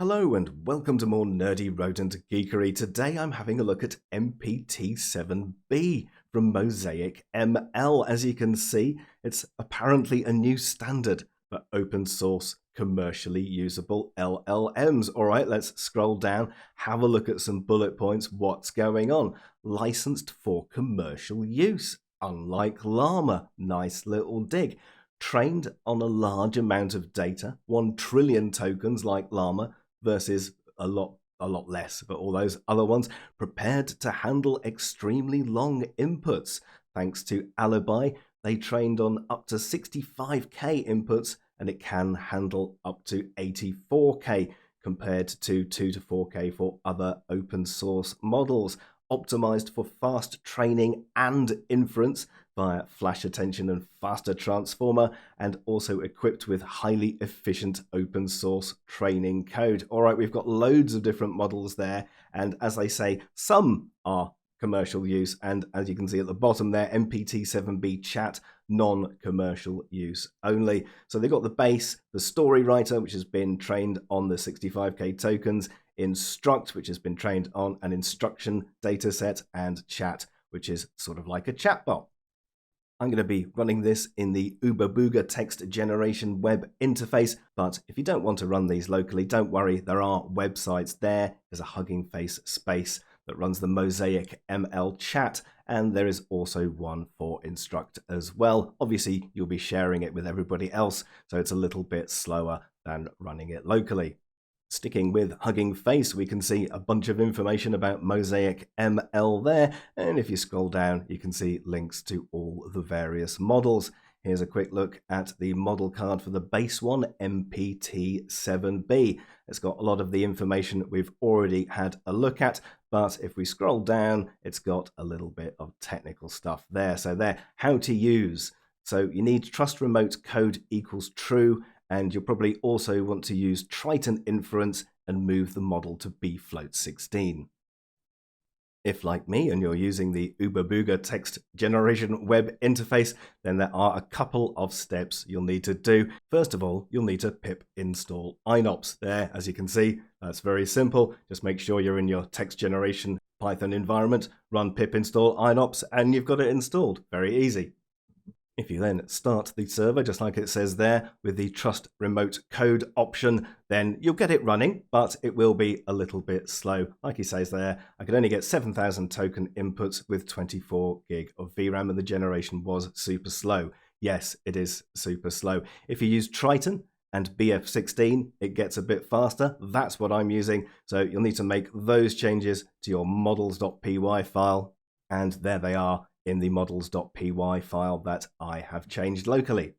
Hello and welcome to more nerdy rodent geekery. Today I'm having a look at MPT-7B from MosaicML. As you can see, it's apparently a new standard for open source commercially usable LLMs. All right, let's scroll down, have a look at some bullet points. What's going on? Licensed for commercial use, unlike Llama. Nice little dig. Trained on a large amount of data, 1 trillion tokens like Llama, versus a lot less, but all those other ones, prepared to handle extremely long inputs. Thanks to Alibi, they trained on up to 65k inputs, and it can handle up to 84k, compared to 2 to 4k for other open source models. Optimized for fast training and inference via flash-attn and faster transformer, and also equipped with highly efficient open source training code. All right, we've got loads of different models there, and as they say, some are commercial use, and as you can see at the bottom there, MPT-7B chat, non-commercial use only. So they've got the base, the Storywriter, which has been trained on the 65k tokens, Instruct, which has been trained on an instruction dataset, and chat, which is sort of like a chatbot. I'm going to be running this in the Ubabooga text generation web interface, but if you don't want to run these locally, don't worry, there are websites there. There's a Hugging Face space that runs the MosaicML chat, and there is also one for Instruct as well. Obviously, you'll be sharing it with everybody else, so it's a little bit slower than running it locally. Sticking with Hugging Face, we can see a bunch of information about MosaicML there, and if you scroll down, you can see links to all the various models. Here's a quick look at the model card for the base one, MPT-7B. It's got a lot of the information we've already had a look at, but if we scroll down, it's got a little bit of technical stuff there. So there, how to use. So you need trust remote code equals true, and you'll probably also want to use Triton inference and move the model to bfloat16. If, like me, and you're using the Ubabooga text generation web interface, then there are a couple of steps you'll need to do. First of all, you'll need to pip install Einops. There, as you can see, that's very simple. Just make sure you're in your text generation Python environment, run pip install Einops, and you've got it installed. Very easy. If you then start the server, just like it says there, with the trust remote code option, then you'll get it running, but it will be a little bit slow. Like he says there, I could only get 7,000 token inputs with 24 gig of VRAM, and the generation was super slow. Yes, it is super slow. If you use Triton and BF16, it gets a bit faster. That's what I'm using. So you'll need to make those changes to your models.py file, and there they are in the models.py file that I have changed locally.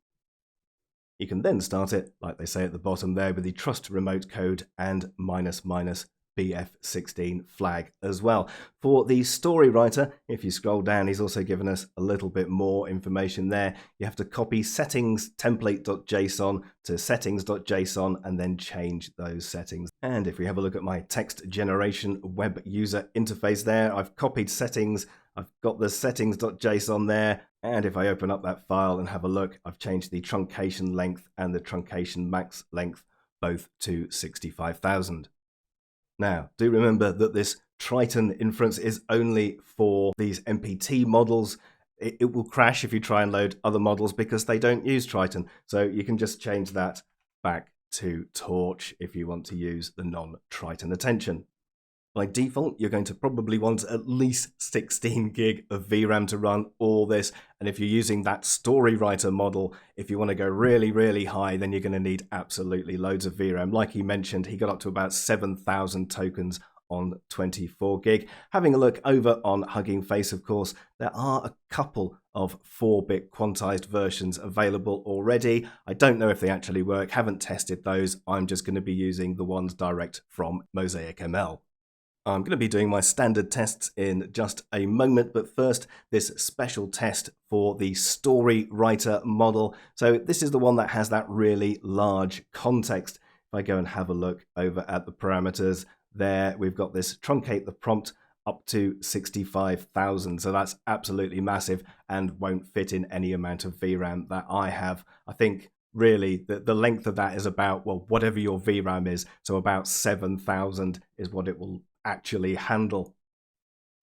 You can then start it, like they say at the bottom there, with the trust remote code and --BF16 flag as well. For the Storywriter, if you scroll down, he's also given us a little bit more information there. You have to copy settings template.json to settings.json and then change those settings. And if we have a look at my text generation web user interface there, I've copied settings, I've got the settings.json there, and if I open up that file and have a look, I've changed the truncation length and the truncation max length both to 65,000. Now, do remember that this Triton inference is only for these MPT models. It will crash if you try and load other models because they don't use Triton. So you can just change that back to Torch if you want to use the non-Triton attention. By default, you're going to probably want at least 16 gig of VRAM to run all this. And if you're using that Storywriter model, if you want to go really, really high, then you're going to need absolutely loads of VRAM. Like he mentioned, he got up to about 7,000 tokens on 24 gig. Having a look over on Hugging Face, of course, there are a couple of 4-bit quantized versions available already. I don't know if they actually work, haven't tested those. I'm just going to be using the ones direct from MosaicML. I'm going to be doing my standard tests in just a moment, but first, this special test for the Storywriter model. So this is the one that has that really large context. If I go and have a look over at the parameters, there we've got this truncate the prompt up to 65,000. So that's absolutely massive and won't fit in any amount of VRAM that I have. I think really, the length of that is about, well, whatever your VRAM is. So about 7,000 is what it will actually handle.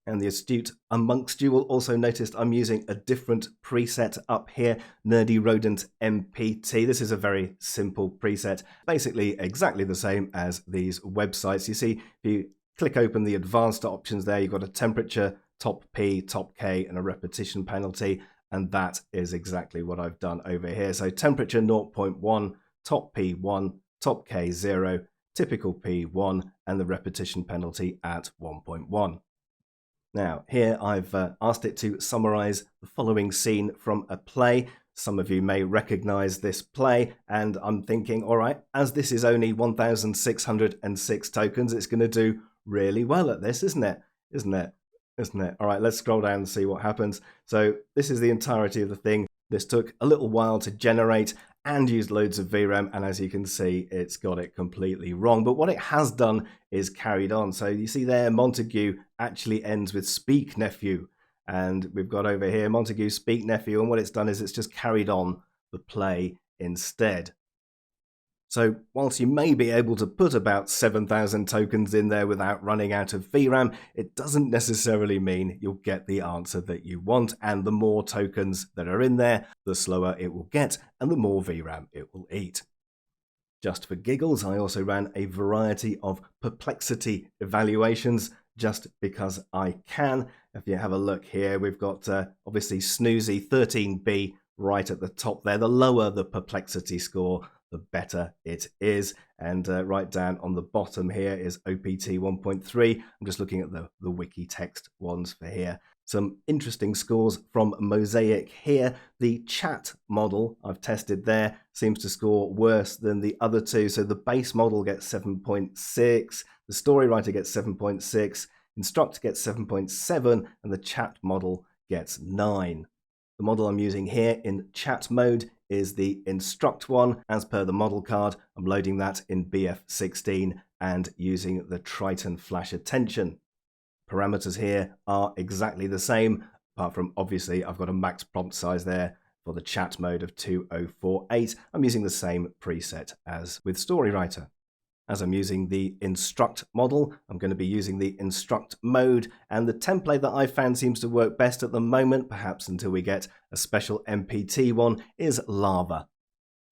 And the astute amongst you will also notice I'm using a different preset up here, Nerdy Rodent MPT. This is a very simple preset, basically exactly the same as these websites. You see, if you click open the advanced options there, you've got a temperature, top P, top K, and a repetition penalty. And that is exactly what I've done over here. So temperature 0.1, top P 1, top K 0, typical P 1, and the repetition penalty at 1.1. Now, here I've asked it to summarize the following scene from a play. Some of you may recognize this play, and I'm thinking, all right, as this is only 1,606 tokens, it's going to do really well at this, isn't it? Isn't it? Isn't it? All right, let's scroll down and see what happens. So this is the entirety of the thing. This took a little while to generate and used loads of VRAM, and as you can see, it's got it completely wrong. But what it has done is carried on. So you see there, Montague actually ends with speak nephew, and we've got over here Montague speak nephew, and what it's done is it's just carried on the play instead. So whilst you may be able to put about 7,000 tokens in there without running out of VRAM, it doesn't necessarily mean you'll get the answer that you want, and the more tokens that are in there, the slower it will get and the more VRAM it will eat. Just for giggles, I also ran a variety of perplexity evaluations just because I can. If you have a look here, we've got obviously Snoozy 13B right at the top there. The lower the perplexity score, the better it is. And right down on the bottom here is OPT 1.3. I'm just looking at the wiki text ones for here. Some interesting scores from Mosaic here. The chat model I've tested there seems to score worse than the other two. So the base model gets 7.6, the Storywriter gets 7.6, Instruct gets 7.7, and the chat model gets 9. The model I'm using here in chat mode is the Instruct one. As per the model card, I'm loading that in BF16 and using the Triton flash-attn. Parameters here are exactly the same, apart from obviously I've got a max prompt size there for the chat mode of 2048. I'm using the same preset as with Storywriter. As I'm using the Instruct model, I'm going to be using the Instruct mode, and the template that I found seems to work best at the moment, perhaps until we get a special MPT one, is Lava.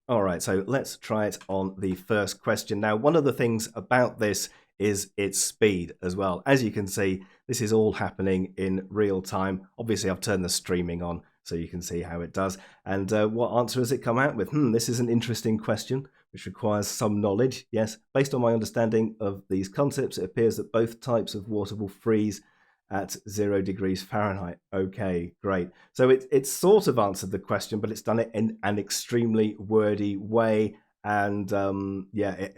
All right, so let's try it on the first question. Now, one of the things about this is its speed as well. As you can see, this is all happening in real time. Obviously, I've turned the streaming on so you can see how it does. And what answer has it come out with? This is an interesting question, which requires some knowledge. Yes, based on my understanding of these concepts, it appears that both types of water will freeze at 0 degrees Fahrenheit. Okay, great. So it's sort of answered the question, but it's done it in an extremely wordy way. And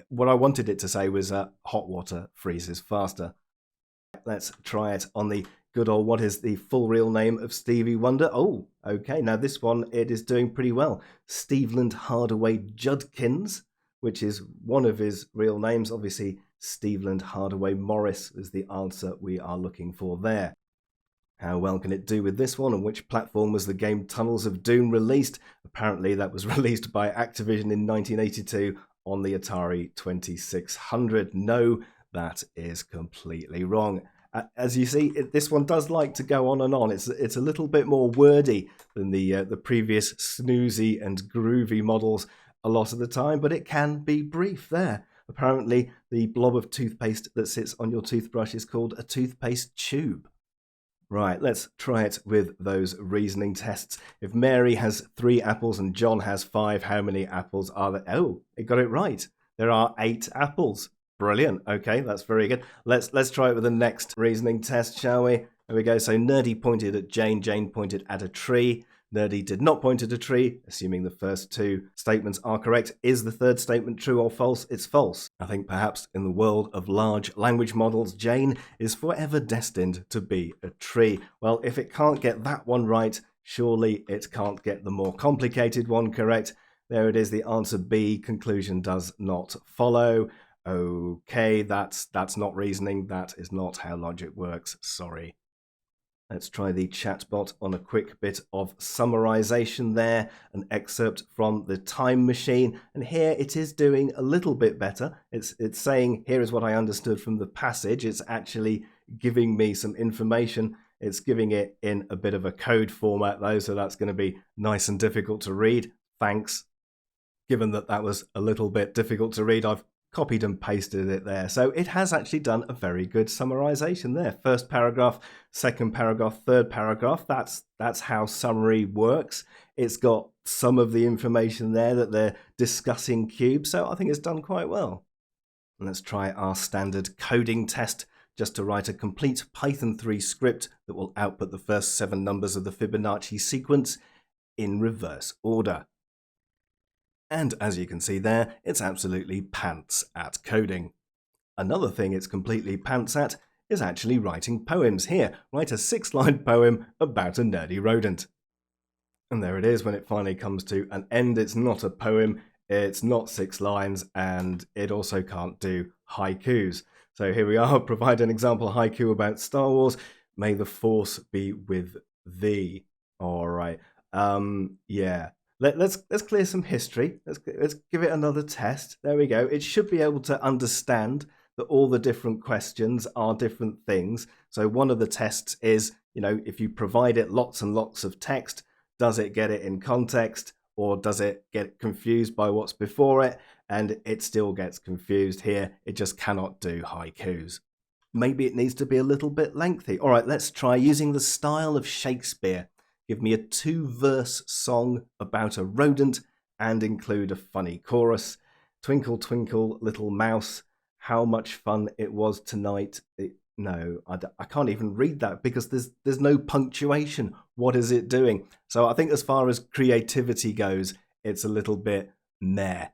what I wanted it to say was hot water freezes faster. Let's try it on the good old, what is the full real name of Stevie Wonder? Oh, okay. Now this one, it is doing pretty well. Steveland Hardaway Judkins, which is one of his real names. Obviously, Steveland Hardaway Morris is the answer we are looking for there. How well can it do with this one? On which platform was the game Tunnels of Doom released? Apparently that was released by Activision in 1982 on the Atari 2600. No, that is completely wrong. As you see, this one does like to go on and on. It's a little bit more wordy than the previous snoozy and groovy models a lot of the time, but it can be brief there. Apparently, the blob of toothpaste that sits on your toothbrush is called a toothpaste tube. Right, let's try it with those reasoning tests. If Mary has 3 apples and John has 5, how many apples are there? Oh, it got it right. There are 8 apples. Brilliant. Okay, that's very good. Let's try it with the next reasoning test, shall we? There we go. So Nerdy pointed at Jane. Jane pointed at a tree. Nerdy did not point at a tree, assuming the first 2 statements are correct. Is the third statement true or false? It's false. I think perhaps in the world of large language models, Jane is forever destined to be a tree. Well, if it can't get that one right, surely it can't get the more complicated one correct. There it is, the answer B. Conclusion does not follow. Okay, that's not reasoning. That is not how logic works. Sorry. Let's try the chatbot on a quick bit of summarization there, an excerpt from the time machine. And here it is doing a little bit better. It's saying, here is what I understood from the passage. It's actually giving me some information. It's giving it in a bit of a code format though, so that's going to be nice and difficult to read. Thanks. Given that that was a little bit difficult to read, I've copied and pasted it there. So it has actually done a very good summarization there. First paragraph, second paragraph, third paragraph. That's how summary works. It's got some of the information there that they're discussing cubes. So I think it's done quite well. And let's try our standard coding test, just to write a complete Python 3 script that will output the first 7 numbers of the Fibonacci sequence in reverse order. And as you can see there, it's absolutely pants at coding. Another thing it's completely pants at is actually writing poems. Here, write a 6-line poem about a nerdy rodent. And there it is when it finally comes to an end. It's not a poem, it's not 6 lines, and it also can't do haikus. So here we are, provide an example haiku about Star Wars. May the Force be with thee. All right. Yeah. Let's clear some history. Let's give it another test. There we go. It should be able to understand that all the different questions are different things. So one of the tests is, if you provide it lots and lots of text, does it get it in context, or does it get confused by what's before it? And it still gets confused here. It just cannot do haikus. Maybe it needs to be a little bit lengthy. All right, let's try using the style of Shakespeare. Give me a 2-verse song about a rodent and include a funny chorus. Twinkle, twinkle, little mouse, how much fun it was tonight. No, I can't even read that because there's no punctuation. What is it doing? So I think as far as creativity goes, it's a little bit meh.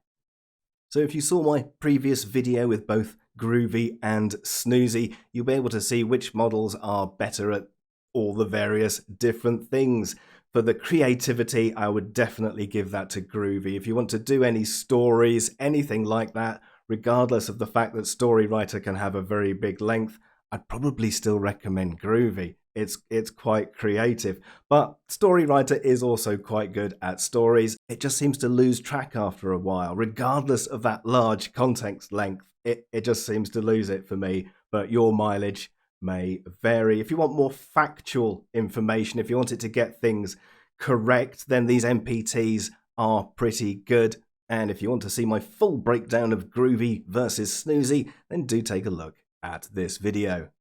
So if you saw my previous video with both Groovy and Snoozy, you'll be able to see which models are better at all the various different things. For the creativity, I would definitely give that to Groovy. If you want to do any stories, anything like that, regardless of the fact that Storywriter can have a very big length, I'd probably still recommend Groovy. It's quite creative, but Storywriter is also quite good at stories. It just seems to lose track after a while, regardless of that large context length. It just seems to lose it for me, but your mileage may vary. If you want more factual information, if you want it to get things correct, then these MPTs are pretty good. And if you want to see my full breakdown of Groovy versus Snoozy, then do take a look at this video.